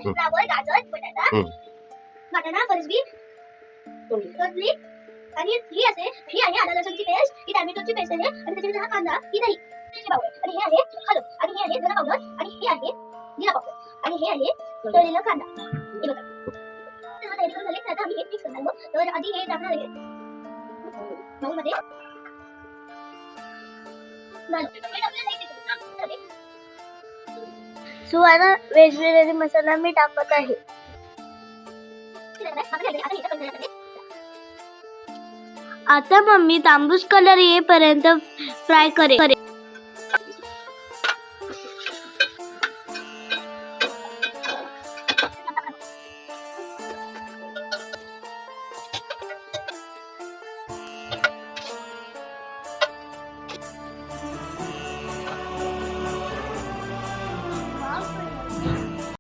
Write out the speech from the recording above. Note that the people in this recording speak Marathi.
फ्लावर, गाजर, बटाटा, वाटाणा, फरसबी, कोथिंबीर आणि ही आहे आलं लसूणची पेस्ट, ही टोमॅटोची पेस्ट आहे आणि त्याच्यामध्ये हा कांदा, ही दही पावडर आणि हे आहे हळद आणि हे आहे धना पावडर आणि हे आहे जिरा पावडर आणि हे आहे तळलेला कांदा. हे बघा. तर तयारी करून झाली. आता आम्ही हे मिक्स करणार आहोत. तर आधी हे टाकणार आहे बाउलमध्ये. सुहाना व्हेज बिर्याणी मसाला मी टाकत आहे. आता मम्मी तांबूस कलर येईपर्यंत फ्राय करेल.